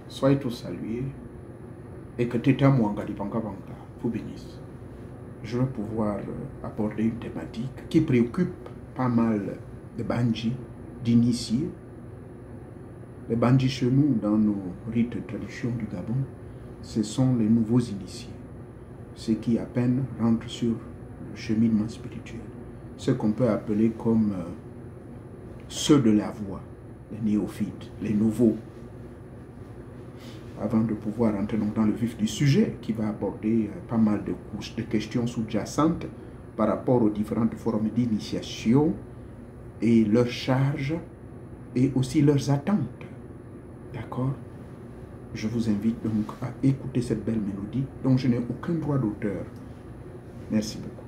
Soyez tous salués et que Teta Mwangari Banka vous bénisse. Je vais pouvoir aborder une thématique qui préoccupe pas mal de bandits, d'initiés. Les bandits chez nous, dans nos rites et traditions du Gabon, ce sont les nouveaux initiés. Ceux qui à peine rentrent sur le cheminement spirituel. Ce qu'on peut appeler comme ceux de la voie, les néophytes, les nouveaux. Avant de pouvoir entrer dans le vif du sujet, qui va aborder pas mal de couches de questions sous-jacentes par rapport aux différentes formes d'initiation et leurs charges et aussi leurs attentes. D'accord? Je vous invite donc à écouter cette belle mélodie dont je n'ai aucun droit d'auteur. Merci beaucoup.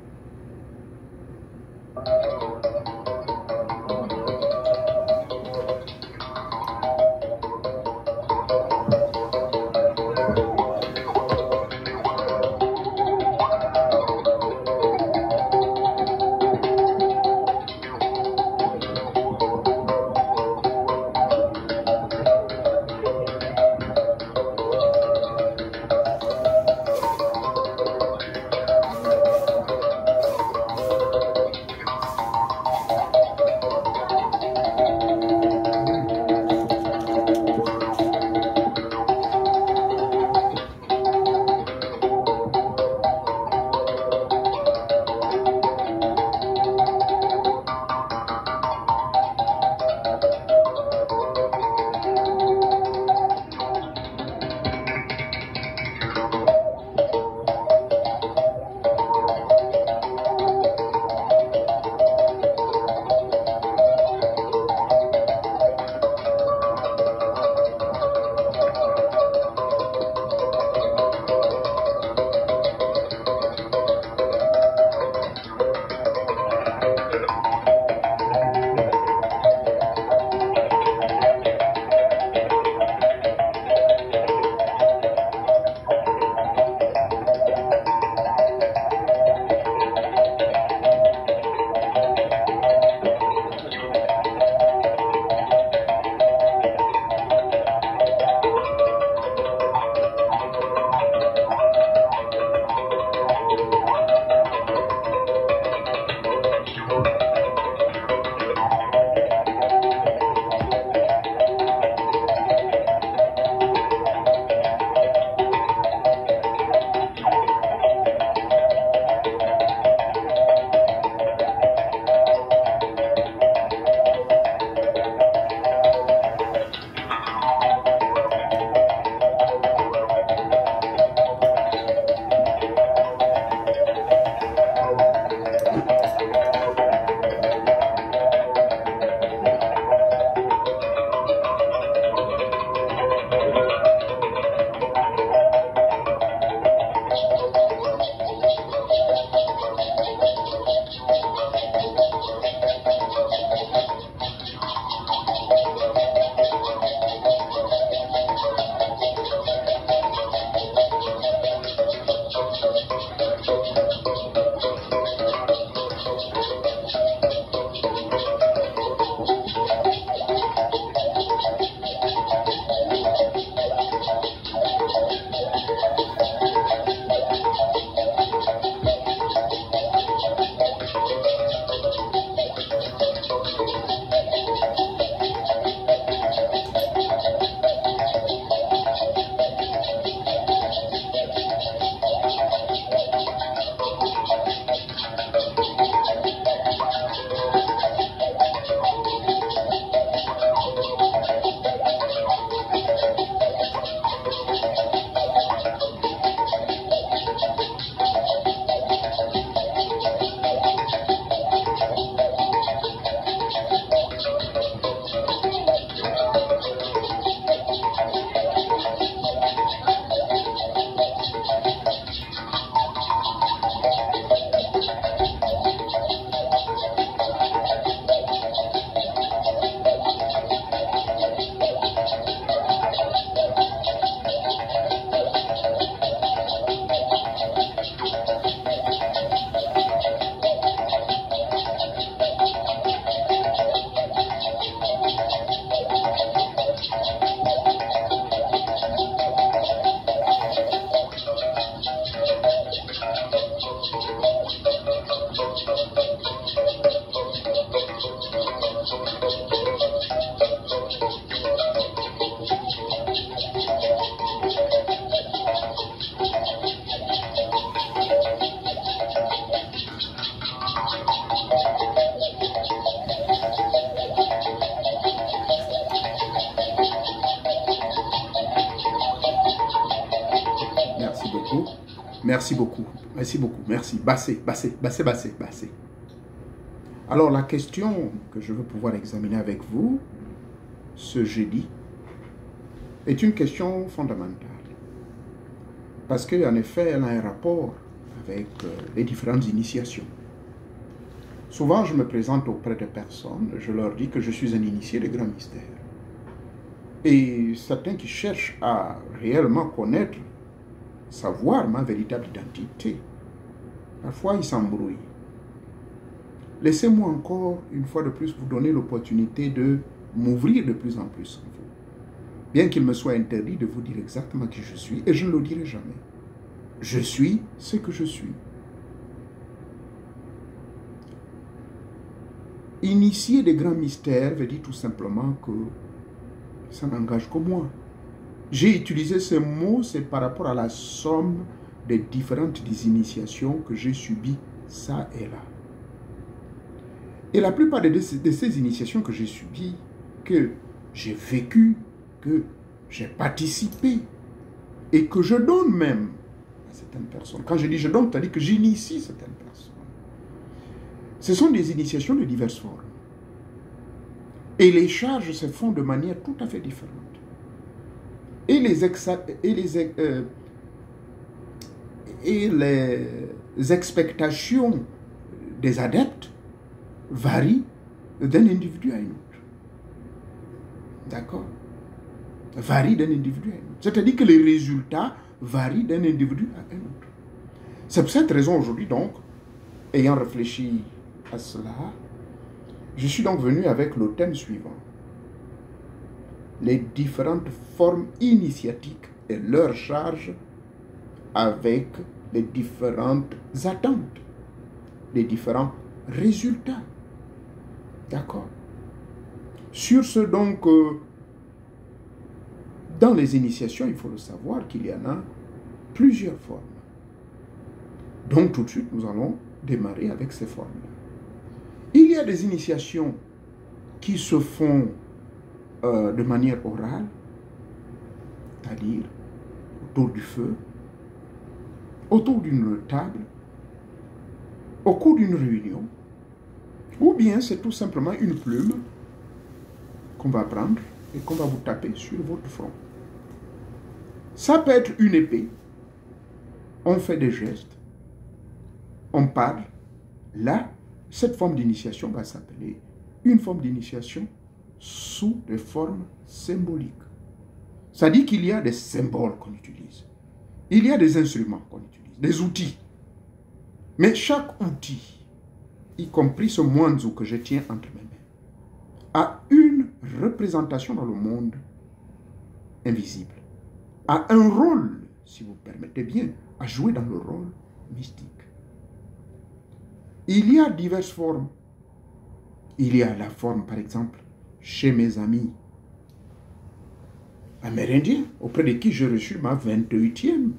Merci beaucoup. Merci beaucoup. Merci. Bassé, bassé, bassé, bassé, bassé. Alors, la question que je veux pouvoir examiner avec vous ce jeudi est une question fondamentale. Parce qu'en effet, elle a un rapport avec les différentes initiations. Souvent, je me présente auprès de personnes, je leur dis que je suis un initié de grands mystères. Et certains qui cherchent à réellement connaître, savoir ma véritable identité, parfois ils s'embrouillent. Laissez-moi encore, une fois de plus, vous donner l'opportunité de m'ouvrir de plus en plus en vous. Bien qu'il me soit interdit de vous dire exactement qui je suis, et je ne le dirai jamais. Je suis ce que je suis. Initier des grands mystères veut dire tout simplement que ça n'engage que moi. J'ai utilisé ce mot, c'est par rapport à la somme des différentes initiations que j'ai subies, ça et là. Et la plupart de ces initiations que j'ai subies, que j'ai vécues, que j'ai participé, et que je donne même à certaines personnes. Quand je dis je donne, c'est-à-dire que j'initie certaines personnes. Ce sont des initiations de diverses formes. Et les charges se font de manière tout à fait différente. Et les expectations des adeptes varient d'un individu à un autre. D'accord? Varient d'un individu à un autre. C'est-à-dire que les résultats varient d'un individu à un autre. C'est pour cette raison aujourd'hui, donc, ayant réfléchi à cela, je suis donc venu avec le thème suivant. Les différentes formes initiatiques et leurs charges avec les différentes attentes, les différents résultats. D'accord? Sur ce, donc, dans les initiations, il faut le savoir qu'il y en a plusieurs formes. Donc, tout de suite, nous allons démarrer avec ces formes-là. Il y a des initiations qui se font de manière orale, c'est-à-dire autour du feu, autour d'une table, au cours d'une réunion, ou bien c'est tout simplement une plume qu'on va prendre et qu'on va vous taper sur votre front. Ça peut être une épée, on fait des gestes, on parle. Là, cette forme d'initiation va s'appeler une forme d'initiation sous des formes symboliques. Ça dit qu'il y a des symboles qu'on utilise. Il y a des instruments qu'on utilise, des outils. Mais chaque outil, y compris ce moinzou que je tiens entre mes mains, a une représentation dans le monde invisible, a un rôle, si vous permettez bien, à jouer dans le rôle mystique. Il y a diverses formes. Il y a la forme, par exemple, chez mes amis amérindiens, auprès de qui j'ai reçu ma 28e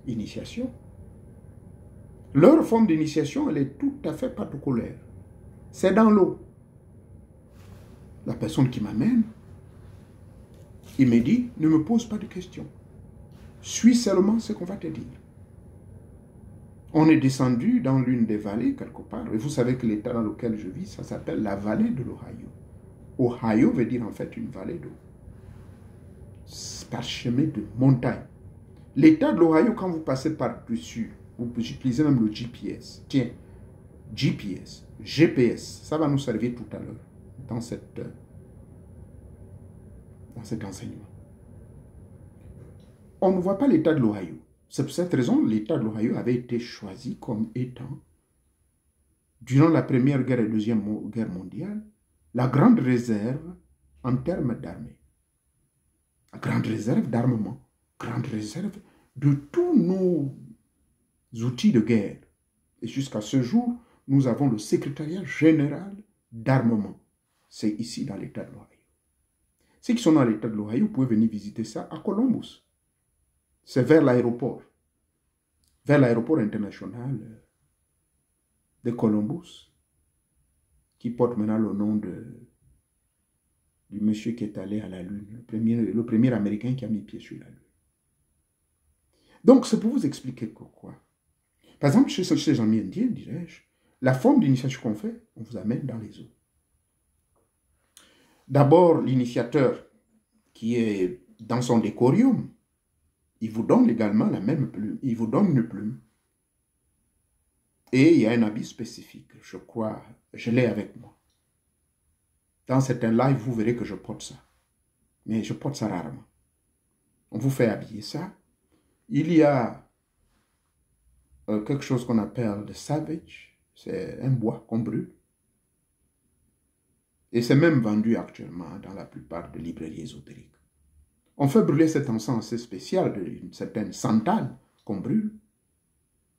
initiation. Leur forme d'initiation, elle est tout à fait particulière. C'est dans l'eau. La personne qui m'amène, il me dit, ne me pose pas de questions. Suis seulement ce qu'on va te dire. On est descendu dans l'une des vallées, quelque part, et vous savez que l'état dans lequel je vis, ça s'appelle la vallée de l'Ohio. Ohio veut dire en fait une vallée d'eau. Parchemin de montagne. L'état de l'Ohio, quand vous passez par-dessus, vous utilisez même le GPS. Tiens, GPS, GPS, ça va nous servir tout à l'heure dans cet enseignement. On ne voit pas l'état de l'Ohio. C'est pour cette raison que l'état de l'Ohio avait été choisi comme étant, durant la Première Guerre et Deuxième Guerre mondiale, la grande réserve en termes d'armée. La grande réserve d'armement, grande réserve de tous nos outils de guerre. Et jusqu'à ce jour, nous avons le secrétariat général d'armement. C'est ici dans l'état de l'Ohio. Ceux qui sont dans l'état de l'Ohio, vous pouvez venir visiter ça à Columbus. C'est vers l'aéroport international de Columbus, qui porte maintenant le nom du monsieur qui est allé à la Lune, le premier Américain qui a mis pied sur la Lune. Donc, c'est pour vous expliquer que quoi. Par exemple, chez ces amis indiens, dirais-je, la forme d'initiation qu'on fait, on vous amène dans les eaux. D'abord, l'initiateur qui est dans son décorium, il vous donne également la même plume. Il vous donne une plume. Et il y a un habit spécifique. Je crois, je l'ai avec moi. Dans certains lives, vous verrez que je porte ça. Mais je porte ça rarement. On vous fait habiller ça. Il y a quelque chose qu'on appelle le savage. C'est un bois qu'on brûle. Et c'est même vendu actuellement dans la plupart des librairies ésotériques. On fait brûler cet encens assez spécial d'une certaine santal qu'on brûle.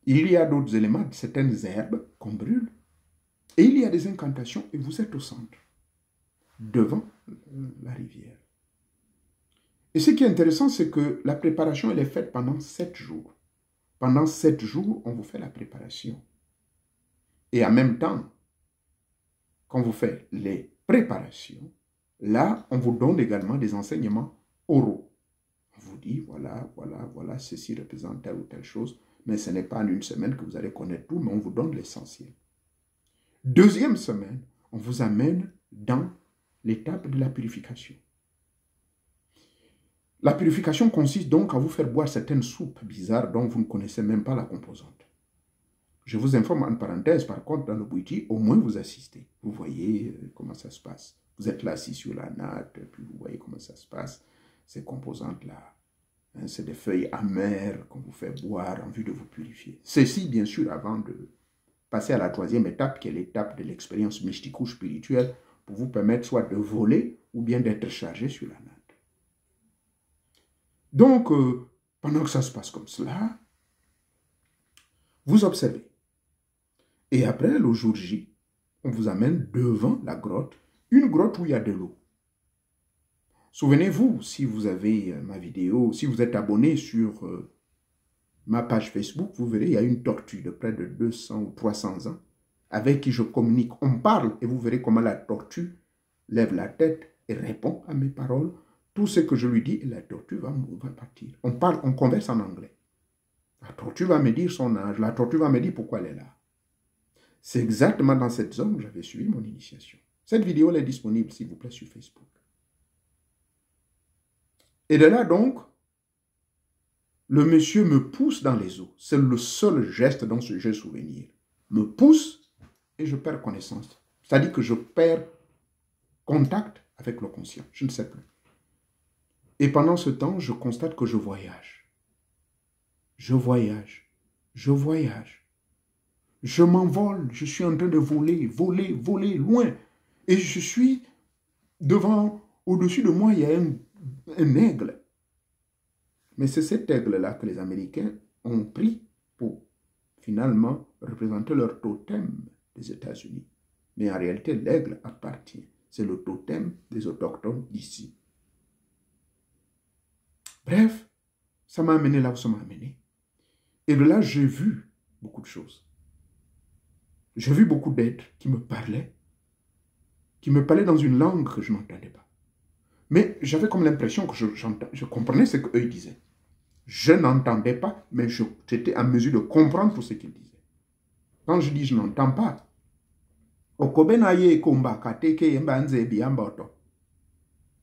Il y a d'autres éléments, certaines herbes qu'on brûle. Et il y a des incantations et vous êtes au centre, devant la rivière. Et ce qui est intéressant, c'est que la préparation, elle est faite pendant 7 jours. Pendant 7 jours, on vous fait la préparation. Et en même temps, quand vous faites les préparations, là, on vous donne également des enseignements oraux. On vous dit, voilà, ceci représente telle ou telle chose, mais ce n'est pas en une semaine que vous allez connaître tout, mais on vous donne l'essentiel. Deuxième semaine, on vous amène dans l'étape de la purification. La purification consiste donc à vous faire boire certaines soupes bizarres dont vous ne connaissez même pas la composante. Je vous informe en parenthèse, par contre, dans le Bouiti, au moins vous assistez. Vous voyez comment ça se passe. Vous êtes là assis sur la natte, puis vous voyez comment ça se passe. Ces composantes-là, hein, c'est des feuilles amères qu'on vous fait boire en vue de vous purifier. Ceci, bien sûr, avant de passer à la troisième étape, qui est l'étape de l'expérience mystico-spirituelle, pour vous permettre soit de voler ou bien d'être chargé sur la natte. Donc, pendant que ça se passe comme cela, vous observez. Et après, le jour J, on vous amène devant la grotte, une grotte où il y a de l'eau. Souvenez-vous, si vous avez ma vidéo, si vous êtes abonné sur ma page Facebook, vous verrez, il y a une tortue de près de 200 ou 300 ans avec qui je communique. On parle et vous verrez comment la tortue lève la tête et répond à mes paroles. Tout ce que je lui dis, la tortue va partir. On parle, on converse en anglais. La tortue va me dire son âge, la tortue va me dire pourquoi elle est là. C'est exactement dans cette zone que j'avais suivi mon initiation. Cette vidéo elle est disponible, s'il vous plaît, sur Facebook. Et de là, donc, le monsieur me pousse dans les eaux. C'est le seul geste dont j'ai souvenir. Me pousse et je perds connaissance. C'est-à-dire que je perds contact avec le conscient. Je ne sais plus. Et pendant ce temps, je constate que je voyage. Je voyage. Je voyage. Je m'envole. Je suis en train de voler, voler loin. Et je suis devant, au-dessus de moi, il y a un aigle. Mais c'est cet aigle-là que les Américains ont pris pour finalement représenter leur totem des États-Unis. Mais en réalité, l'aigle appartient. C'est le totem des autochtones d'ici. Bref, ça m'a amené là où ça m'a amené. Et de là, j'ai vu beaucoup de choses. J'ai vu beaucoup d'êtres qui me parlaient dans une langue que je n'entendais pas. Mais j'avais comme l'impression que je comprenais ce qu'eux disaient. Je n'entendais pas, mais j'étais en mesure de comprendre tout ce qu'ils disaient. Quand je dis je n'entends pas,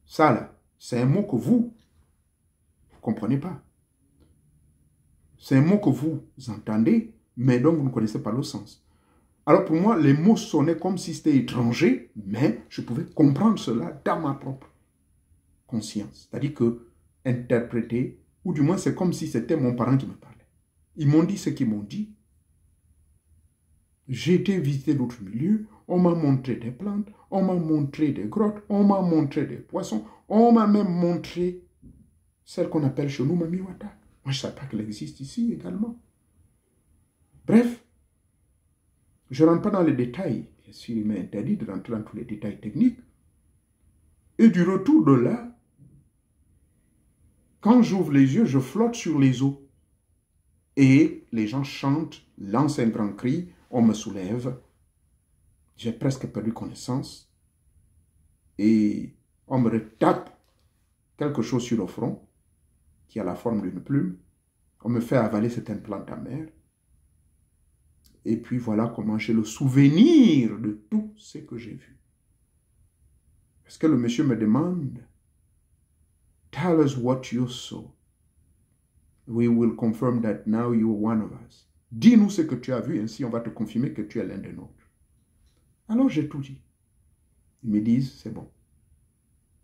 ça là, c'est un mot que vous ne comprenez pas. C'est un mot que vous entendez, mais dont vous ne connaissez pas le sens. Alors pour moi, les mots sonnaient comme si c'était étranger, mais je pouvais comprendre cela dans ma propre conscience. C'est-à-dire que interpréter, ou du moins c'est comme si c'était mon parent qui me parlait. Ils m'ont dit ce qu'ils m'ont dit. J'ai été visiter d'autres milieux, on m'a montré des plantes, on m'a montré des grottes, on m'a montré des poissons, on m'a même montré celle qu'on appelle chez nous Mamiwata. Moi, je ne savais pas qu'elle existe ici également. Bref, je ne rentre pas dans les détails. Bien sûr, il m'est interdit de rentrer dans tous les détails techniques. Et du retour de là, quand j'ouvre les yeux, je flotte sur les eaux. Et les gens chantent, lancent un grand cri, on me soulève. J'ai presque perdu connaissance. Et on me retape quelque chose sur le front, qui a la forme d'une plume. On me fait avaler certaines plantes amères. Et puis voilà comment j'ai le souvenir de tout ce que j'ai vu. Parce que le monsieur me demande, tell us what you saw. We will confirm that now you are one of us. Dis-nous ce que tu as vu, ainsi on va te confirmer que tu es l'un de nôtres. Alors j'ai tout dit. Ils me disent, c'est bon.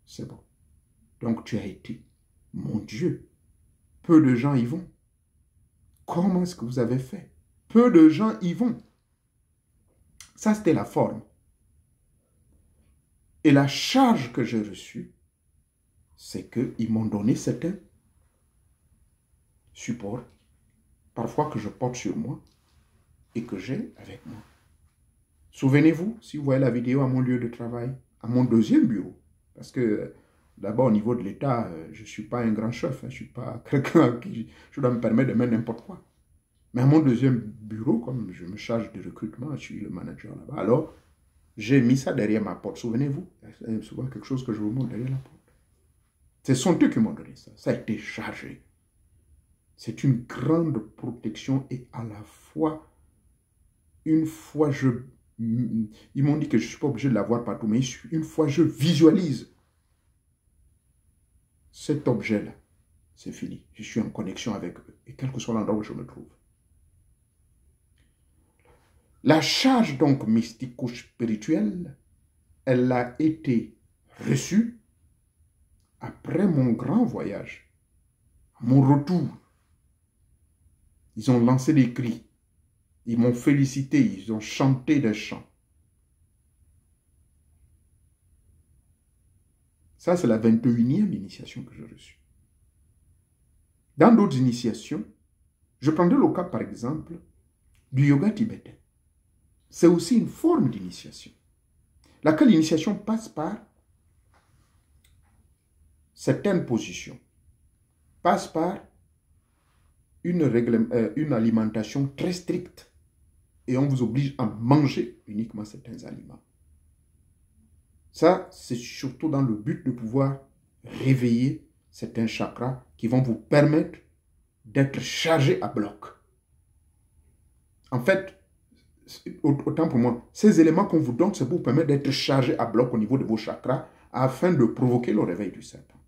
C'est bon. Donc tu as été. Mon Dieu, peu de gens y vont. Comment est-ce que vous avez fait? Peu de gens y vont. Ça, c'était la forme. Et la charge que j'ai reçue, c'est qu'ils m'ont donné certains supports, parfois que je porte sur moi et que j'ai avec moi. Souvenez-vous, si vous voyez la vidéo à mon lieu de travail, à mon deuxième bureau, parce que d'abord au niveau de l'État, je ne suis pas un grand chef, je ne suis pas quelqu'un qui je dois me permettre de mettre n'importe quoi. Mais à mon deuxième bureau, comme je me charge de recrutement, je suis le manager là-bas, alors j'ai mis ça derrière ma porte. Souvenez-vous, c'est souvent quelque chose que je vous montre derrière la porte. Ce sont eux qui m'ont donné ça. Ça a été chargé. C'est une grande protection et à la fois, une fois ils m'ont dit que je ne suis pas obligé de l'avoir partout, mais une fois je visualise cet objet-là, c'est fini. Je suis en connexion avec eux, et quel que soit l'endroit où je me trouve. La charge donc mystico-spirituelle, elle a été reçue après mon grand voyage, mon retour. Ils ont lancé des cris, ils m'ont félicité, ils ont chanté des chants. Ça, c'est la 21e initiation que j'ai reçue. Dans d'autres initiations, je prendrai le cas, par exemple, du yoga tibétain. C'est aussi une forme d'initiation, laquelle l'initiation passe par certaines positions, passe par une alimentation très stricte et on vous oblige à manger uniquement certains aliments. Ça, c'est surtout dans le but de pouvoir réveiller certains chakras qui vont vous permettre d'être chargés à bloc. En fait, autant pour moi, ces éléments qu'on vous donne, c'est pour vous permettre d'être chargé à bloc au niveau de vos chakras afin de provoquer le réveil du serpent.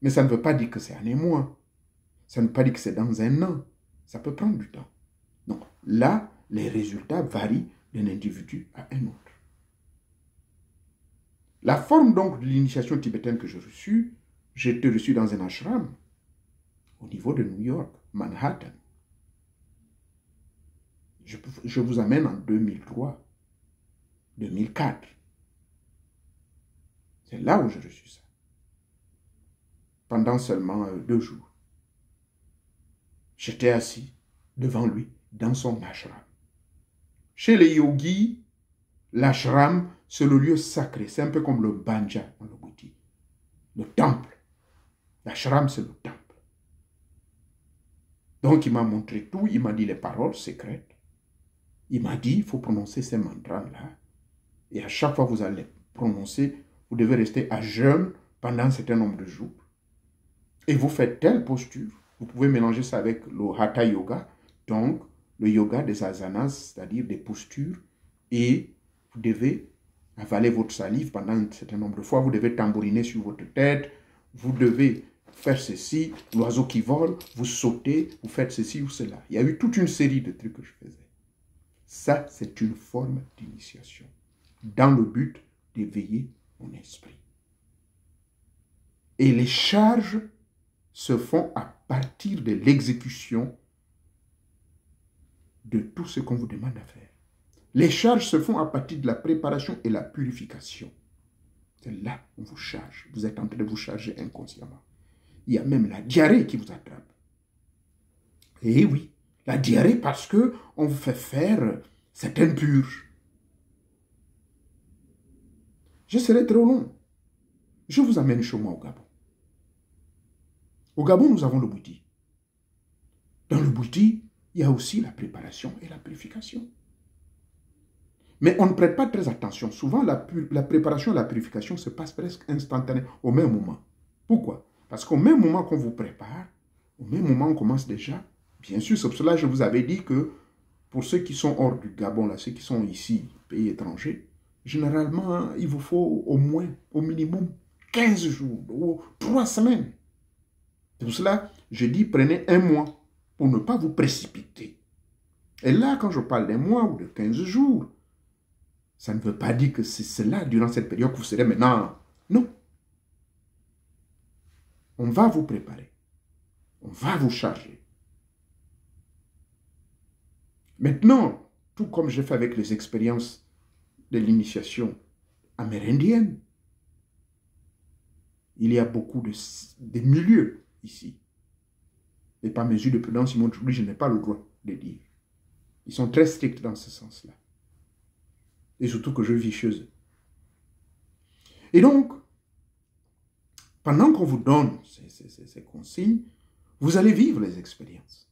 Mais ça ne veut pas dire que c'est en un mois. Ça ne veut pas dire que c'est dans un an. Ça peut prendre du temps. Donc là, les résultats varient d'un individu à un autre. La forme donc de l'initiation tibétaine que j'ai reçue, j'ai été reçu dans un ashram au niveau de New York, Manhattan. Je vous amène en 2003, 2004. C'est là où j'ai reçu ça. Pendant seulement 2 jours. J'étais assis devant lui dans son ashram. Chez les yogis, l'ashram, c'est le lieu sacré. C'est un peu comme le banja dans le bouddhisme. Le temple. L'ashram, c'est le temple. Donc, il m'a montré tout. Il m'a dit les paroles secrètes. Il m'a dit, il faut prononcer ces mantras-là. Et à chaque fois que vous allez prononcer, vous devez rester à jeûne pendant un certain nombre de jours. Et vous faites telle posture. Vous pouvez mélanger ça avec le Hatha Yoga. Donc, le yoga des asanas, c'est-à-dire des postures. Et vous devez avaler votre salive pendant un certain nombre de fois. Vous devez tambouriner sur votre tête. Vous devez faire ceci. L'oiseau qui vole, vous sautez, vous faites ceci ou cela. Il y a eu toute une série de trucs que je faisais. Ça, c'est une forme d'initiation, dans le but d'éveiller mon esprit. Et les charges se font à partir de l'exécution de tout ce qu'on vous demande à faire. Les charges se font à partir de la préparation et la purification. C'est là qu'on vous charge. Vous êtes en train de vous charger inconsciemment. Il y a même la diarrhée qui vous attrape. Et oui, la diarrhée parce qu'on vous fait faire certaines purges. Je serai trop long. Je vous amène chez moi au Gabon. Au Gabon, nous avons le bouti. Dans le bouti, il y a aussi la préparation et la purification. Mais on ne prête pas très attention. Souvent, la préparation et la purification se passent presque instantanément, au même moment. Pourquoi? Parce qu'au même moment qu'on vous prépare, Au même moment, on commence déjà. Bien sûr, c'est pour cela que je vous avais dit que pour ceux qui sont hors du Gabon, là, ceux qui sont ici, pays étrangers, généralement, il vous faut au moins, au minimum, 15 jours ou 3 semaines. C'est pour cela que je dis prenez un mois pour ne pas vous précipiter. Et là, quand je parle d'un mois ou de 15 jours, ça ne veut pas dire que c'est cela, durant cette période, que vous serez maintenant. Non. On va vous préparer. On va vous charger. Maintenant, tout comme j'ai fait avec les expériences de l'initiation amérindienne, il y a beaucoup de milieux ici. Et par mesure de prudence, ils m'ont dit, je n'ai pas le droit de dire. Ils sont très stricts dans ce sens-là. Et surtout que je vis chez eux. Et donc, pendant qu'on vous donne ces consignes, vous allez vivre les expériences.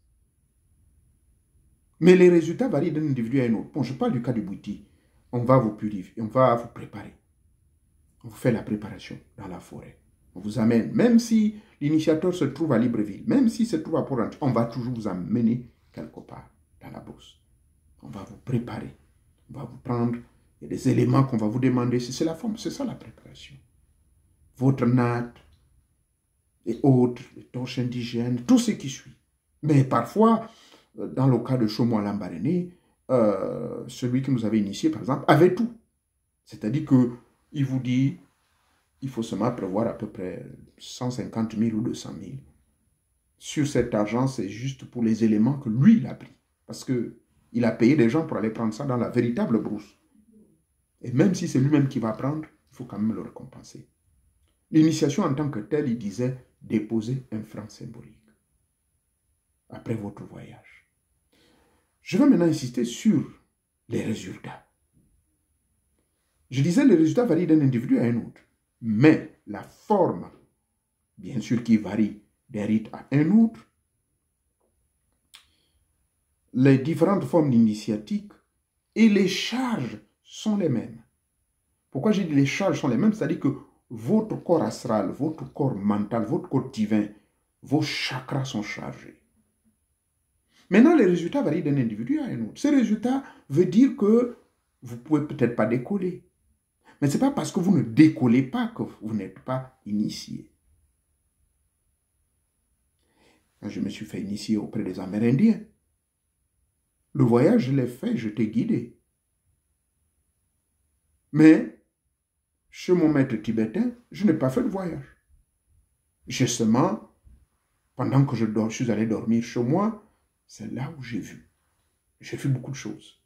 Mais les résultats varient d'un individu à un autre. Bon, je parle du cas du Bouiti. On va vous purifier, on va vous préparer. On vous fait la préparation dans la forêt. On vous amène, même si l'initiateur se trouve à Libreville, même s'il se trouve à Port-Gentil, on va toujours vous amener quelque part dans la bourse. On va vous préparer. On va vous prendre, il y a des éléments qu'on va vous demander. C'est la forme, c'est ça la préparation. Votre natte et autres, les torches indigènes, tout ce qui suit. Mais parfois, dans le cas de Chomo Lambaréné, celui qui nous avait initié, par exemple, avait tout. C'est-à-dire qu'il vous dit, il faut seulement prévoir à peu près 150 000 ou 200 000. Sur cet argent, c'est juste pour les éléments que lui, il a pris. Parce qu'il a payé des gens pour aller prendre ça dans la véritable brousse. Et même si c'est lui-même qui va prendre, il faut quand même le récompenser. L'initiation en tant que telle, il disait, déposez un franc symbolique après votre voyage. Je vais maintenant insister sur les résultats. Je disais, les résultats varient d'un individu à un autre. Mais la forme, bien sûr, qui varie d'un rite à un autre, les différentes formes d'initiatique et les charges sont les mêmes. Pourquoi j'ai dit les charges sont les mêmes? C'est-à-dire que votre corps astral, votre corps mental, votre corps divin, vos chakras sont chargés. Maintenant, les résultats varient d'un individu à un autre. Ces résultats veulent dire que vous ne pouvez peut-être pas décoller. Mais ce n'est pas parce que vous ne décollez pas que vous n'êtes pas initié. Quand je me suis fait initier auprès des Amérindiens, le voyage, je l'ai fait, je t'ai guidé. Mais, chez mon maître tibétain, je n'ai pas fait de voyage. Justement, pendant que je suis allé dormir chez moi, c'est là où j'ai vu. J'ai vu beaucoup de choses.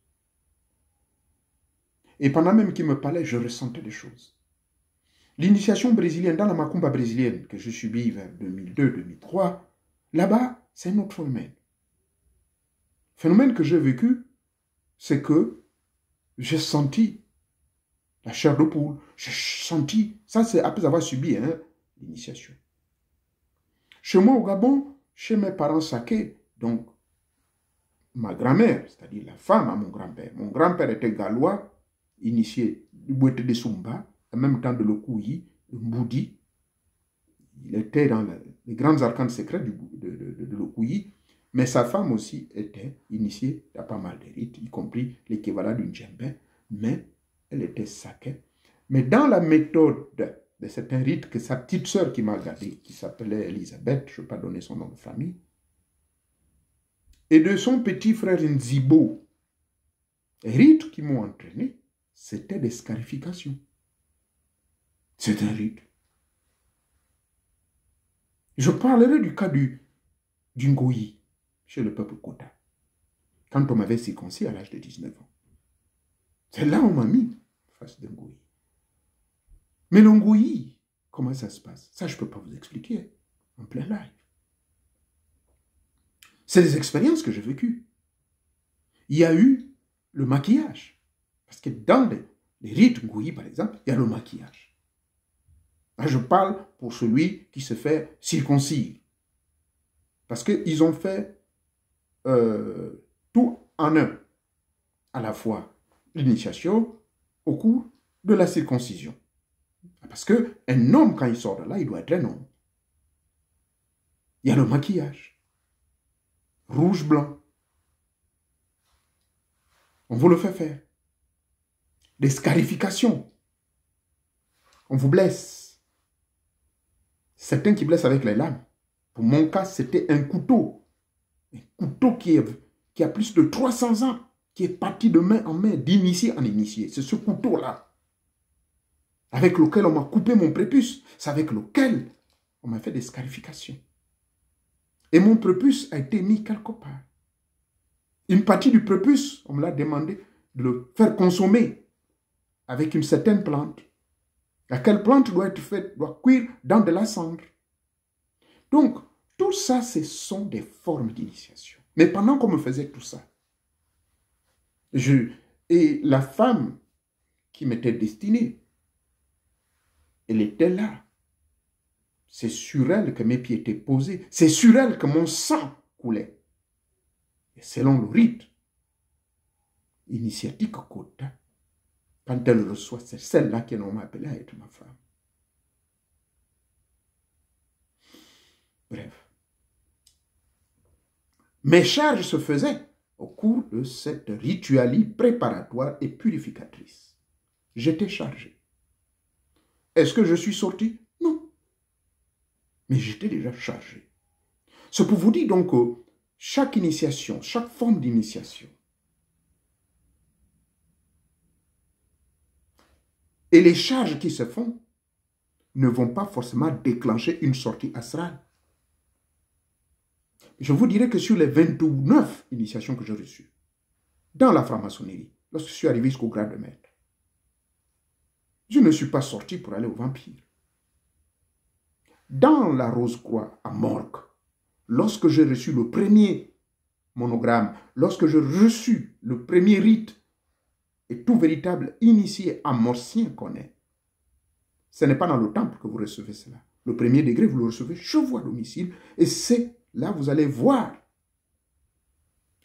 Et pendant même qu'il me parlait, je ressentais des choses. L'initiation brésilienne, dans la macumba brésilienne que je subis vers 2002-2003, là-bas, c'est un autre phénomène. Le phénomène que j'ai vécu, c'est que j'ai senti la chair de poule. J'ai senti, ça c'est après avoir subi l'initiation. Chez moi au Gabon, chez mes parents saké, donc ma grand-mère, c'est-à-dire la femme à mon grand-père. Mon grand-père était gallois, initié du Bouete de Sumba, en même temps de l'Okouyi, le Mboudi. Il était dans les grands arcanes secrets de l'Okouyi, mais sa femme aussi était initiée à pas mal de rites, y compris l'équivalent d'une djembé, mais elle était saké. Mais dans la méthode de certains rites que sa petite sœur qui m'a gardé, qui s'appelait Elisabeth, je ne vais pas donner son nom de famille, et de son petit frère Nzibo, rites qui m'ont entraîné, c'était des scarifications. C'est un rite. Je parlerai du cas du Ngoyi, chez le peuple Kota, quand on m'avait circoncis à l'âge de 19 ans. C'est là où on m'a mis face d'un Ngoyi. Mais le Ngoyi, comment ça se passe? Ça, je ne peux pas vous expliquer en plein live. C'est des expériences que j'ai vécues. Il y a eu le maquillage. Parce que dans les rites Ngoyi, par exemple, il y a le maquillage. Là, je parle pour celui qui se fait circoncire. Parce qu'ils ont fait tout en un. À la fois l'initiation au cours de la circoncision. Parce qu'un homme, quand il sort de là, il doit être un homme. Il y a le maquillage. Rouge, blanc. On vous le fait faire. Des scarifications. On vous blesse. Certains qui blessent avec les lames. Pour mon cas, c'était un couteau. Un couteau qui a plus de 300 ans, qui est parti de main en main, d'initié en initié. C'est ce couteau-là, avec lequel on m'a coupé mon prépuce. C'est avec lequel on m'a fait des scarifications. Et mon prépuce a été mis quelque part. Une partie du prépuce, on me l'a demandé de le faire consommer avec une certaine plante. Laquelle plante doit être faite, doit cuire dans de la cendre. Donc, tout ça, ce sont des formes d'initiation. Mais pendant qu'on me faisait tout ça, et la femme qui m'était destinée, elle était là. C'est sur elle que mes pieds étaient posés. C'est sur elle que mon sang coulait. Et selon le rite initiatique Kota, quand elle reçoit, c'est celle-là qu'elle m'a appelée à être ma femme. Bref. Mes charges se faisaient au cours de cette ritualie préparatoire et purificatrice. J'étais chargé. Est-ce que je suis sorti? Non. Mais j'étais déjà chargé. C'est pour vous dire donc que chaque initiation, chaque forme d'initiation, et les charges qui se font ne vont pas forcément déclencher une sortie astrale. Je vous dirais que sur les 29 initiations que j'ai reçues, dans la franc-maçonnerie, lorsque je suis arrivé jusqu'au grade de maître, je ne suis pas sorti pour aller au vampire. Dans la Rose-Croix à Morgue, lorsque j'ai reçu le premier monogramme, lorsque j'ai reçu le premier rite, et tout véritable initié amorcien qu'on est, ce n'est pas dans le temple que vous recevez cela. Le premier degré, vous le recevez chez vous à domicile, et c'est là vous allez voir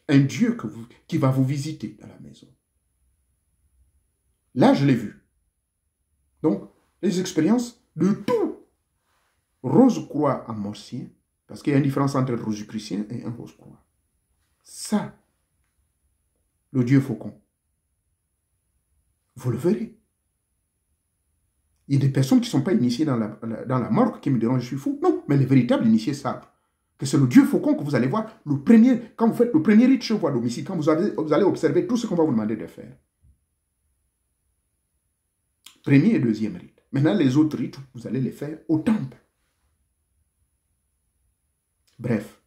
un Dieu qui va vous visiter dans la maison. Là, je l'ai vu. Donc, les expériences de tout Rose-Croix amorcien, parce qu'il y a une différence entre un Rosicrucien et un Rose-Croix. Ça, le Dieu faucon, vous le verrez. Il y a des personnes qui ne sont pas initiées dans la morgue qui me diront je suis fou. Non, mais les véritables initiés savent que c'est le Dieu faucon que vous allez voir le premier, quand vous faites le premier rite chez vous à domicile, quand vous allez observer tout ce qu'on va vous demander de faire. Premier et deuxième rite. Maintenant, les autres rites, vous allez les faire au temple. Bref,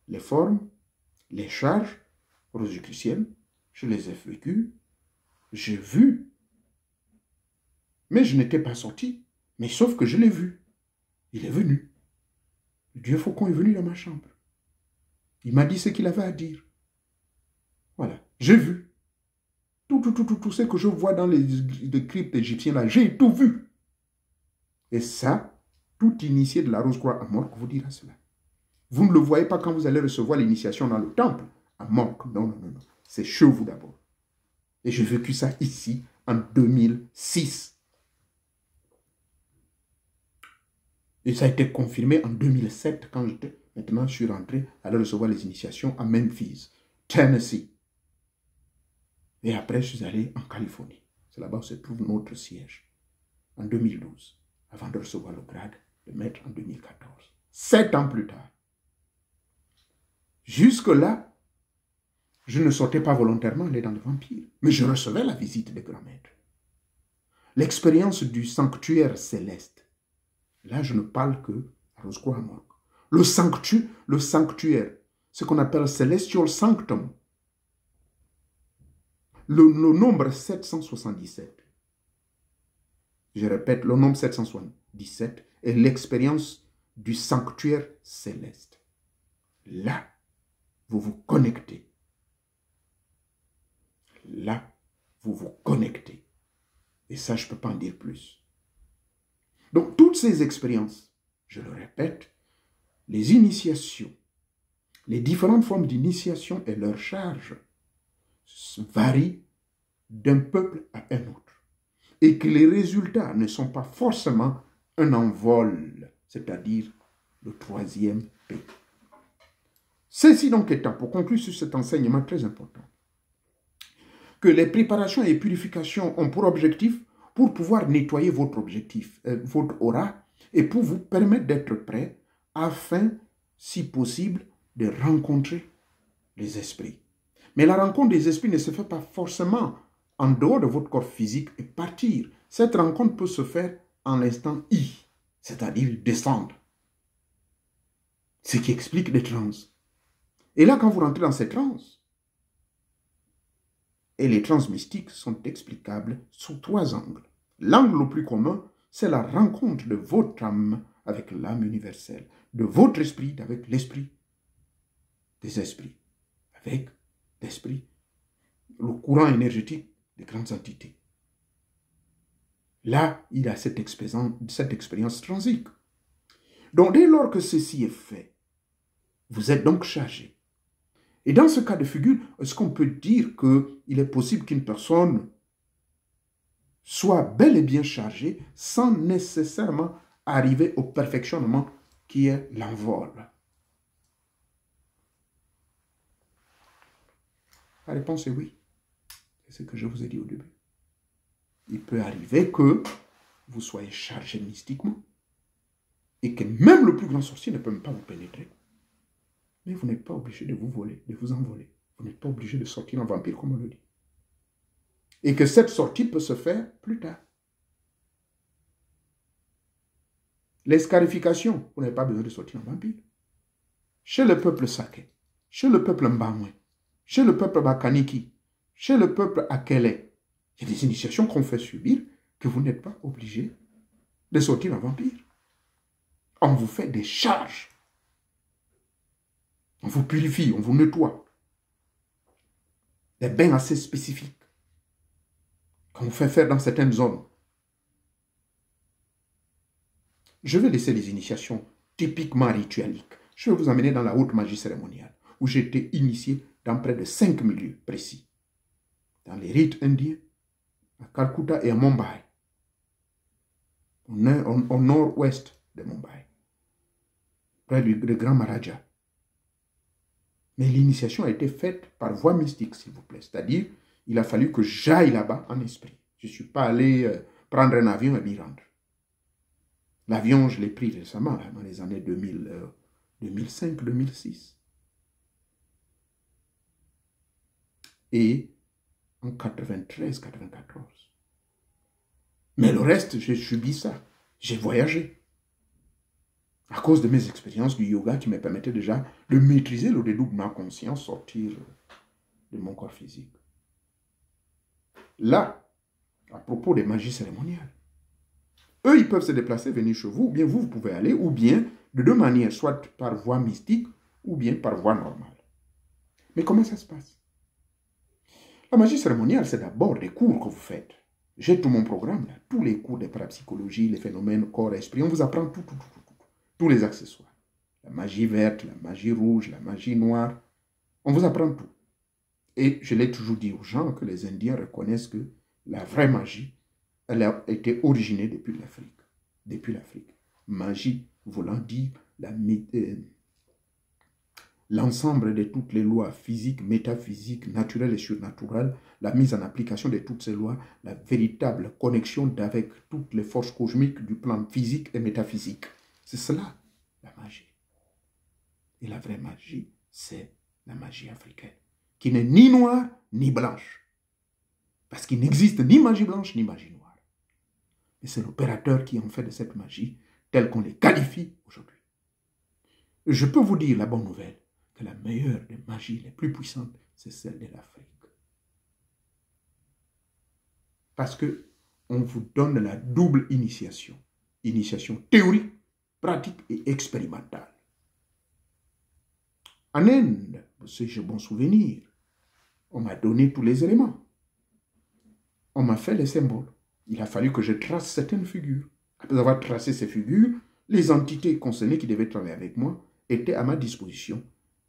les formes, les charges rosicruciennes, je les ai vécues, j'ai vu, mais je n'étais pas sorti. Mais sauf que je l'ai vu. Il est venu. Le Dieu faucon est venu dans ma chambre. Il m'a dit ce qu'il avait à dire. Voilà, j'ai vu. Tout ce que je vois dans les cryptes égyptiens là, j'ai tout vu. Et ça, tout initié de la Rose-Croix à Morgue vous dira cela. Vous ne le voyez pas quand vous allez recevoir l'initiation dans le temple à Morgue. Non, non, non, non. C'est chez vous d'abord. Et j'ai vécu ça ici en 2006. Et ça a été confirmé en 2007 quand je suis rentré à aller recevoir les initiations à Memphis, Tennessee. Et après, je suis allé en Californie. C'est là-bas où se trouve notre siège. En 2012, avant de recevoir le grade de maître en 2014. 7 ans plus tard. Jusque-là, je ne sortais pas volontairement aller dans le vampire. Mais je recevais la visite des grands maîtres. L'expérience du sanctuaire céleste. Là, je ne parle que à Rose-Croix à Morgue. Le sanctuaire, ce qu'on appelle Celestial Sanctum. Le nombre 777. Je répète, le nombre 777 est l'expérience du sanctuaire céleste. Là, vous vous connectez. Là, vous vous connectez. Et ça, je ne peux pas en dire plus. Donc, toutes ces expériences, je le répète, les initiations, les différentes formes d'initiation et leurs charges varient d'un peuple à un autre. Et que les résultats ne sont pas forcément un envol, c'est-à-dire le troisième P. Ceci donc étant, pour conclure sur cet enseignement très important, que les préparations et purifications ont pour objectif, pour pouvoir nettoyer votre objectif, votre aura, et pour vous permettre d'être prêt afin, si possible, de rencontrer les esprits. Mais la rencontre des esprits ne se fait pas forcément en dehors de votre corps physique et partir. Cette rencontre peut se faire en l'instant I, c'est-à-dire descendre. Ce qui explique les trans. Et là, quand vous rentrez dans ces trans, et les trans mystiques sont explicables sous 3 angles. L'angle le plus commun, c'est la rencontre de votre âme avec l'âme universelle, de votre esprit avec l'esprit des esprits, avec l'esprit, le courant énergétique des grandes entités. Là, il a cette expérience transique. Donc, dès lors que ceci est fait, vous êtes donc chargé. Et dans ce cas de figure, est-ce qu'on peut dire qu'il est possible qu'une personne soit bel et bien chargée sans nécessairement arriver au perfectionnement qui est l'envol? La réponse est oui. C'est ce que je vous ai dit au début. Il peut arriver que vous soyez chargé mystiquement et que même le plus grand sorcier ne peut même pas vous pénétrer. Mais vous n'êtes pas obligé de vous voler, de vous envoler. Vous n'êtes pas obligé de sortir en vampire, comme on le dit. Et que cette sortie peut se faire plus tard. Les scarifications, vous n'avez pas besoin de sortir en vampire. Chez le peuple Sake, chez le peuple Mbamwe, chez le peuple Bakaniki, chez le peuple Akele, il y a des initiations qu'on fait subir que vous n'êtes pas obligé de sortir en vampire. On vous fait des charges. On vous purifie, on vous nettoie. Des bains assez spécifiques qu'on vous fait faire dans certaines zones. Je vais laisser les initiations typiquement ritualiques. Je vais vous amener dans la haute magie cérémoniale, où j'ai été initié dans près de 5 milieux précis. Dans les rites indiens, à Calcutta et à Mumbai, au nord-ouest de Mumbai, près du Grand Maharaja. Mais l'initiation a été faite par voie mystique, s'il vous plaît. C'est-à-dire, il a fallu que j'aille là-bas en esprit. Je ne suis pas allé prendre un avion et m'y rendre. L'avion, je l'ai pris récemment, dans les années 2005-2006. Et en 93-94. Mais le reste, j'ai subi ça. J'ai voyagé. À cause de mes expériences du yoga qui me permettaient déjà de maîtriser le dédoublement conscient, sortir de mon corps physique. Là, à propos des magies cérémoniales, eux, ils peuvent se déplacer, venir chez vous, ou bien vous pouvez aller, ou bien de deux manières, soit par voie mystique, ou bien par voie normale. Mais comment ça se passe? La magie cérémoniale, c'est d'abord des cours que vous faites. J'ai tout mon programme, là, tous les cours de parapsychologie, les phénomènes corps-esprit, on vous apprend tout. Tous les accessoires. La magie verte, la magie rouge, la magie noire. On vous apprend tout. Et je l'ai toujours dit aux gens que les Indiens reconnaissent que la vraie magie, elle a été originée depuis l'Afrique. Depuis l'Afrique. Magie voulant dire l'ensemble de toutes les lois physiques, métaphysiques, naturelles et surnaturelles, la mise en application de toutes ces lois, la véritable connexion avec toutes les forces cosmiques du plan physique et métaphysique. C'est cela, la magie. Et la vraie magie, c'est la magie africaine, qui n'est ni noire ni blanche. Parce qu'il n'existe ni magie blanche ni magie noire. Mais c'est l'opérateur qui en fait de cette magie, telle qu'on les qualifie aujourd'hui. Je peux vous dire la bonne nouvelle, que la meilleure des magies les plus puissantes, c'est celle de l'Afrique. Parce que on vous donne la double initiation. Initiation théorique, pratique et expérimentale. En Inde, si j'ai bon souvenir, on m'a donné tous les éléments. On m'a fait les symboles. Il a fallu que je trace certaines figures. Après avoir tracé ces figures, les entités concernées qui devaient travailler avec moi étaient à ma disposition.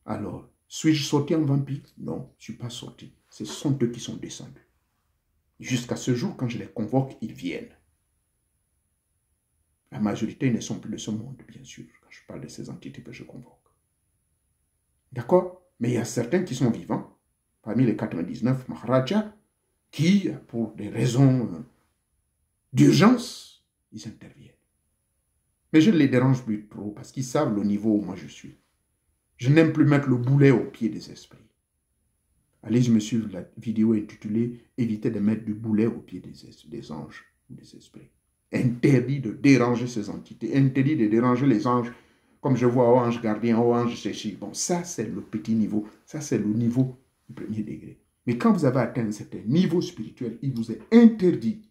Alors, suis-je sorti en vampire? Non, je ne suis pas sorti. Ce sont eux qui sont descendus. Jusqu'à ce jour, quand je les convoque, ils viennent. La majorité ne sont plus de ce monde, bien sûr, quand je parle de ces entités que je convoque. D'accord? Mais il y a certains qui sont vivants, parmi les 99 Maharajas, qui, pour des raisons d'urgence, ils interviennent. Mais je ne les dérange plus trop parce qu'ils savent le niveau où moi je suis. Je n'aime plus mettre le boulet au pied des esprits. Allez me suivre la vidéo intitulée « Éviter de mettre du boulet au pied des anges ou des esprits ». Interdit de déranger ces entités, interdit de déranger les anges, comme je vois oh ange gardien, oh ange ceci. Bon, ça c'est le petit niveau, ça c'est le niveau du premier degré. Mais quand vous avez atteint un certain niveau spirituel, il vous est interdit.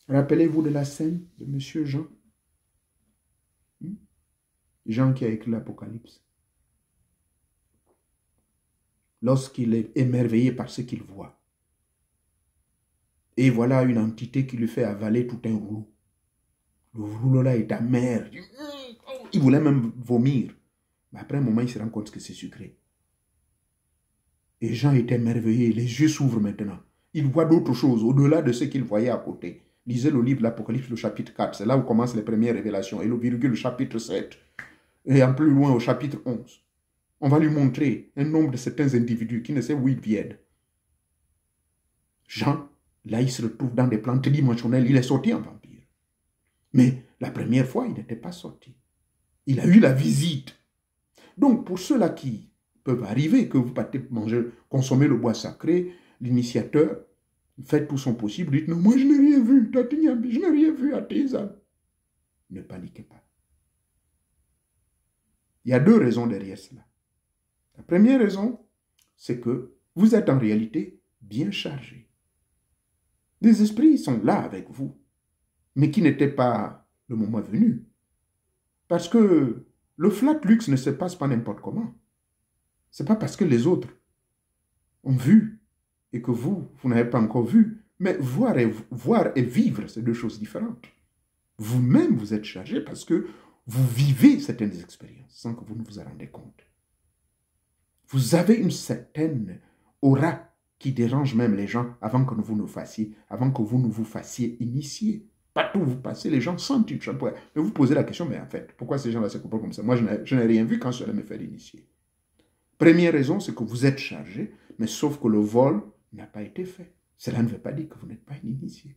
Rappelez-vous de la scène de M. Jean. Jean qui a écrit l'Apocalypse. Lorsqu'il est émerveillé par ce qu'il voit. Et voilà une entité qui lui fait avaler tout un rouleau. Le rouleau-là est amer. Il voulait même vomir. Mais après un moment, il se rend compte que c'est sucré. Et Jean est émerveillé. Les yeux s'ouvrent maintenant. Il voit d'autres choses au-delà de ce qu'il voyait à côté. Lisez le livre de l'Apocalypse, le chapitre 4. C'est là où commencent les premières révélations. Et le virgule, le chapitre 7. Et un peu plus loin, au chapitre 11. On va lui montrer un nombre de certains individus qui ne sait où ils viennent. Jean, là, il se retrouve dans des plans tridimensionnels. Il est sorti en vampire. Mais la première fois, il n'était pas sorti. Il a eu la visite. Donc, pour ceux-là qui peuvent arriver, que vous partez manger, consommer le bois sacré, l'initiateur, faites tout son possible, dites, non, moi je n'ai rien vu, Tatignambi, je n'ai rien vu à Tézan. Ne paniquez pas. Il y a deux raisons derrière cela. La première raison, c'est que vous êtes en réalité bien chargé. Des esprits sont là avec vous, mais qui n'étaient pas le moment venu. Parce que le flat luxe ne se passe pas n'importe comment. Ce n'est pas parce que les autres ont vu et que vous n'avez pas encore vu. Mais voir et vivre, c'est deux choses différentes. Vous-même, vous êtes chargé parce que vous vivez certaines expériences sans que vous ne vous en rendez compte. Vous avez une certaine aura qui dérange même les gens avant que vous ne vous fassiez initier. Partout où vous passez, les gens sentent une chose. Mais vous posez la question, mais en fait, pourquoi ces gens-là se comportent comme ça? Moi, je n'ai rien vu quand je allais me faire initier. Première raison, c'est que vous êtes chargé, mais sauf que le vol n'a pas été fait. Cela ne veut pas dire que vous n'êtes pas un initié.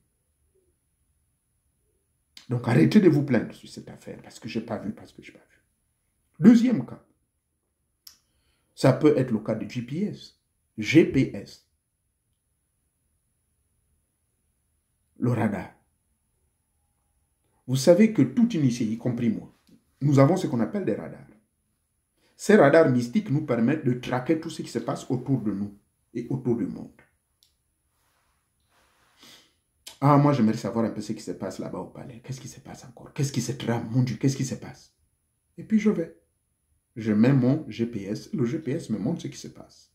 Donc, arrêtez de vous plaindre sur cette affaire, parce que je n'ai pas vu, parce que je n'ai pas vu. Deuxième cas, ça peut être le cas de GPS. Le radar. Vous savez que tout initié, y compris moi, nous avons ce qu'on appelle des radars. Ces radars mystiques nous permettent de traquer tout ce qui se passe autour de nous et autour du monde. Ah, moi, j'aimerais savoir un peu ce qui se passe là-bas au palais. Qu'est-ce qui se passe encore? Qu'est-ce qui se trame? Mon Dieu, qu'est-ce qui se passe? Et puis, je vais. Je mets mon GPS. Le GPS me montre ce qui se passe.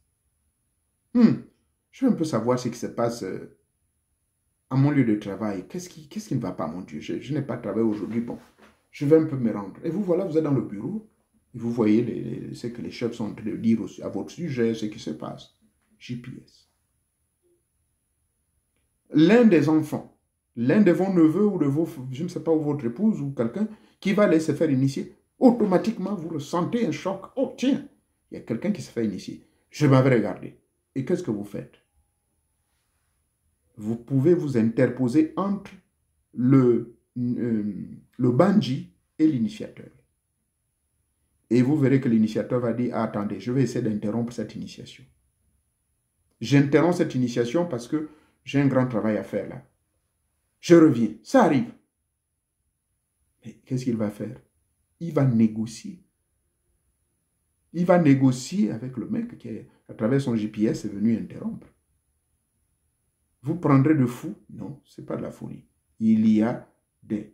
Je veux un peu savoir ce qui se passe à mon lieu de travail. Qu'est-ce qui ne va pas, mon Dieu? Je n'ai pas travaillé aujourd'hui. Bon, je vais un peu me rendre. Et vous, voilà, vous êtes dans le bureau. Et vous voyez ce que les chefs sont en train de dire à votre sujet, ce qui se passe. GPS. L'un des enfants, l'un de vos neveux ou de vos, je ne sais pas, ou votre épouse ou quelqu'un qui va aller se faire initier, automatiquement, vous ressentez un choc. Oh, tiens, il y a quelqu'un qui se fait initier. Je m'avais regardé. Et qu'est-ce que vous faites? Vous pouvez vous interposer entre le bandit et l'initiateur. Et vous verrez que l'initiateur va dire, ah, attendez, je vais essayer d'interrompre cette initiation. J'interromps cette initiation parce que j'ai un grand travail à faire là. Je reviens. Ça arrive. Mais qu'est-ce qu'il va faire? Il va négocier. Il va négocier avec le mec qui, à travers son GPS, est venu interrompre. Vous prendrez de fou? Non, ce n'est pas de la folie. Il y a des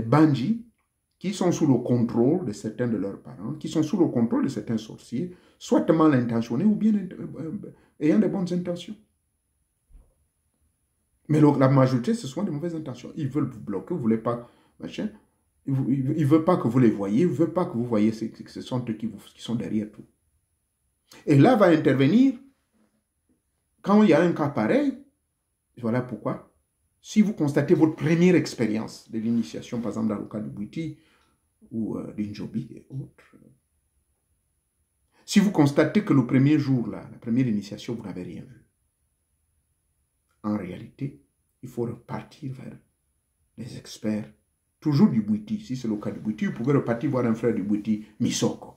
bandits qui sont sous le contrôle de certains de leurs parents, qui sont sous le contrôle de certains sorciers, soit mal intentionnés ou bien ayant de bonnes intentions. Mais la majorité, ce sont de mauvaises intentions. Ils veulent vous bloquer, vous ne voulez pas, machin. Ils ne veulent pas que vous les voyez, ils ne veulent pas que vous voyez que ce sont eux qui sont derrière tout. Et là va intervenir, quand il y a un cas pareil, voilà pourquoi si vous constatez votre première expérience de l'initiation, par exemple dans le cas du Bwiti ou d'Injobi et autres, si vous constatez que le premier jour, là, la première initiation, vous n'avez rien vu, en réalité, il faut repartir vers les experts, toujours du Bwiti. Si c'est le cas du Bwiti, vous pouvez repartir voir un frère du Bwiti, Misoko.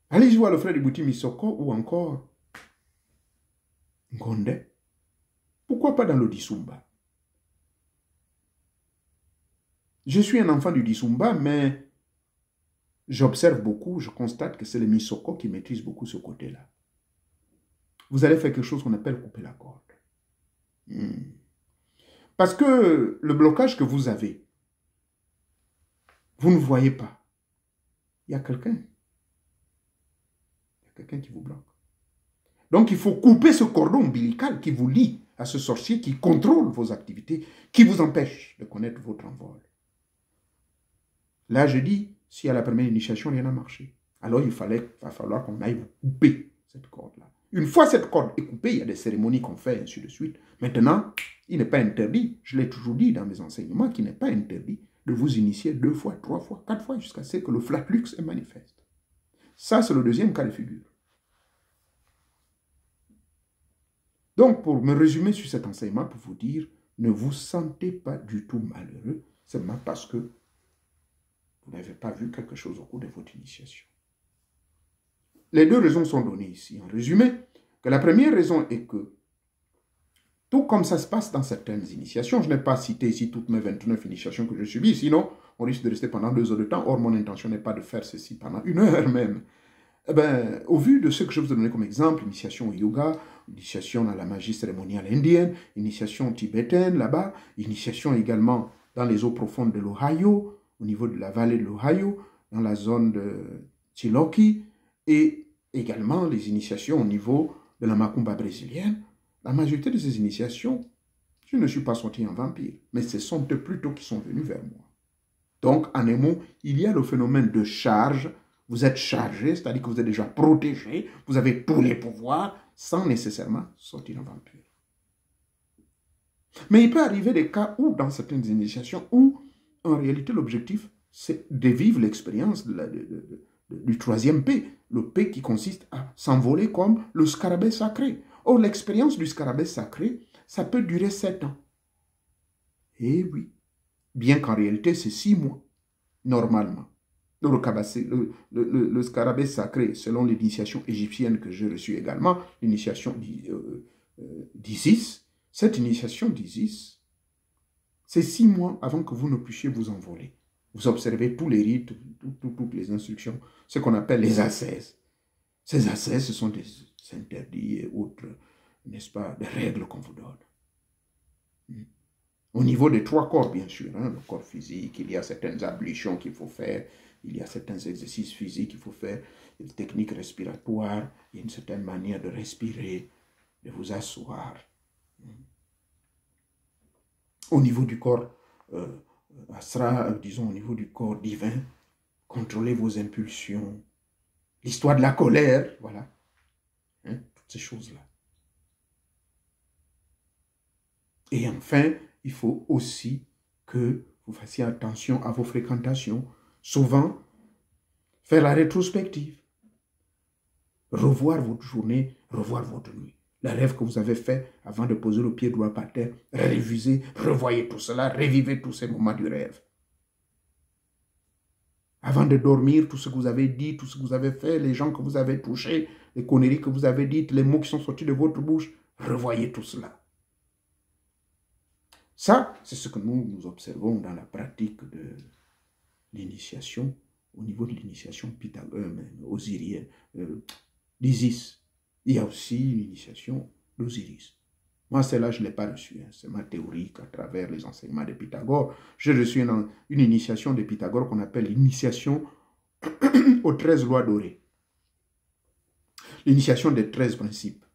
Allez voir le frère du Bwiti Misoko ou encore Ngonde. Pourquoi pas dans le Disumba? Je suis un enfant du Disumba, mais j'observe beaucoup, je constate que c'est les Misoko qui maîtrisent beaucoup ce côté-là. Vous allez faire quelque chose qu'on appelle couper la corde. Parce que le blocage que vous avez, vous ne voyez pas. Il y a quelqu'un. Il y a quelqu'un qui vous bloque. Donc il faut couper ce cordon ombilical qui vous lie à ce sorcier qui contrôle vos activités, qui vous empêche de connaître votre envol. Là, je dis, si à la première initiation, rien n'a marché, alors il va falloir qu'on aille vous couper cette corde-là. Une fois cette corde est coupée, il y a des cérémonies qu'on fait, ainsi de suite. Maintenant, il n'est pas interdit, je l'ai toujours dit dans mes enseignements, qu'il n'est pas interdit de vous initier 2 fois, 3 fois, 4 fois, jusqu'à ce que le flatlux est manifeste. Ça, c'est le deuxième cas de figure. Donc, pour me résumer sur cet enseignement, pour vous dire, ne vous sentez pas du tout malheureux, seulement parce que vous n'avez pas vu quelque chose au cours de votre initiation. Les 2 raisons sont données ici. En résumé, que la première raison est que, tout comme ça se passe dans certaines initiations, je n'ai pas cité ici toutes mes 29 initiations que je subis, sinon on risque de rester pendant 2 heures de temps. Or, mon intention n'est pas de faire ceci pendant 1 heure même. Eh bien, au vu de ce que je vous ai donné comme exemple, initiation au yoga, initiation dans la magie cérémoniale indienne, initiation tibétaine là-bas, initiation également dans les eaux profondes de l'Ohio, au niveau de la vallée de l'Ohio, dans la zone de Chiloki, et également les initiations au niveau de la macumba brésilienne. La majorité de ces initiations, je ne suis pas sorti en vampire, mais ce sont eux plutôt qui sont venus vers moi. Donc, en un mot, il y a le phénomène de charge. Vous êtes chargé, c'est-à-dire que vous êtes déjà protégé, vous avez tous les pouvoirs, sans nécessairement sortir en vampire. Mais il peut arriver des cas où, dans certaines initiations, où, en réalité, l'objectif, c'est de vivre l'expérience du 3e P, le P qui consiste à s'envoler comme le scarabée sacré. Or, l'expérience du scarabée sacré, ça peut durer 7 ans. Eh oui, bien qu'en réalité, c'est 6 mois, normalement. Le scarabée sacré, selon l'initiation égyptienne que j'ai reçue également, l'initiation d'Isis, cette initiation d'Isis, c'est 6 mois avant que vous ne puissiez vous envoler. Vous observez tous les rites, toutes les instructions, ce qu'on appelle les ascèses. Ces ascèses, ce sont des interdits et autres, n'est-ce pas, des règles qu'on vous donne. Au niveau des 3 corps, bien sûr, hein, le corps physique, il y a certaines ablutions qu'il faut faire, il y a certains exercices physiques qu'il faut faire, il y a des techniques respiratoires, il y a une certaine manière de respirer, de vous asseoir. Au niveau du corps disons au niveau du corps divin, contrôlez vos impulsions, l'histoire de la colère, voilà, hein, toutes ces choses-là. Et enfin, il faut aussi que vous fassiez attention à vos fréquentations. Souvent, faire la rétrospective. Revoir votre journée, revoir votre nuit. Le rêve que vous avez fait avant de poser le pied droit par terre, révisez, revoyez tout cela, revivez tous ces moments du rêve. Avant de dormir, tout ce que vous avez dit, tout ce que vous avez fait, les gens que vous avez touchés, les conneries que vous avez dites, les mots qui sont sortis de votre bouche, revoyez tout cela. Ça, c'est ce que nous observons dans la pratique de l'initiation, au niveau de l'initiation osirienne, d'Isis. Il y a aussi l'initiation d'Osiris. Moi, celle-là, je ne l'ai pas reçue. Hein. C'est ma théorie qu'à travers les enseignements de Pythagore, j'ai reçu une initiation de Pythagore qu'on appelle l'initiation aux 13 lois dorées. L'initiation des 13 principes.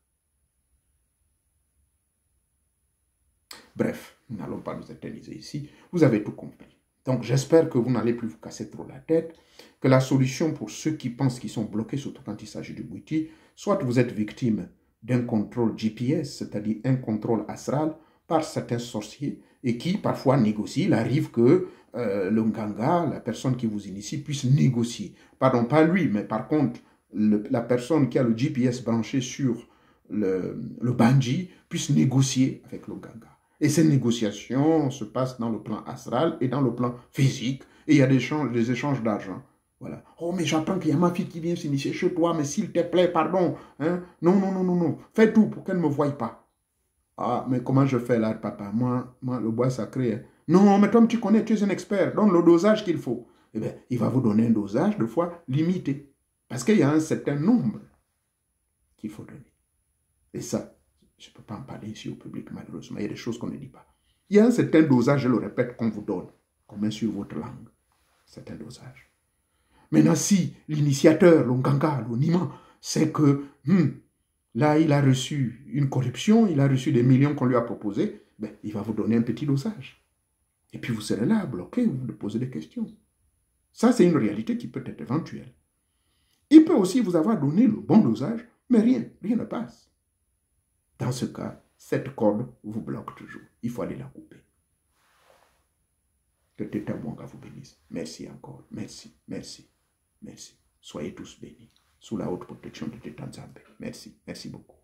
Bref, nous n'allons pas nous éterniser ici. Vous avez tout compris. Donc, j'espère que vous n'allez plus vous casser trop la tête, que la solution pour ceux qui pensent qu'ils sont bloqués, surtout quand il s'agit du Bwiti, soit vous êtes victime d'un contrôle GPS, c'est-à-dire un contrôle astral, par certains sorciers et qui parfois négocient. Il arrive que le Nganga, la personne qui vous initie, puisse négocier. Pardon, pas lui, mais par contre, la personne qui a le GPS branché sur le Banji puisse négocier avec le Nganga. Et ces négociations se passent dans le plan astral et dans le plan physique. Et il y a des échanges d'argent. Voilà. Oh, mais j'apprends qu'il y a ma fille qui vient s'initier chez toi, mais s'il te plaît, pardon. Hein? Non, non, non, non, non. Fais tout pour qu'elle ne me voie pas. Ah, mais comment je fais là, papa? Moi, le bois sacré. Hein? Non, mais comme tu connais, tu es un expert. Donne le dosage qu'il faut. Eh bien, il va vous donner un dosage de fois limité. Parce qu'il y a un certain nombre qu'il faut donner. Et ça, je ne peux pas en parler ici au public, malheureusement. Il y a des choses qu'on ne dit pas. Il y a un certain dosage, je le répète, qu'on vous donne. Qu'on met sur votre langue. Certain dosage. Maintenant, si l'initiateur, le Nganga, le Nima, sait que là, il a reçu une corruption, il a reçu des millions qu'on lui a proposés, ben, il va vous donner un petit dosage. Et puis vous serez là, bloqué, vous vous posez des questions. Ça, c'est une réalité qui peut être éventuelle. Il peut aussi vous avoir donné le bon dosage, mais rien ne passe. Dans ce cas, cette corde vous bloque toujours. Il faut aller la couper. Que Teta Mwanga vous bénisse. Merci encore. Merci, merci, merci. Soyez tous bénis. Sous la haute protection de Teta Nzambe. Merci, merci beaucoup.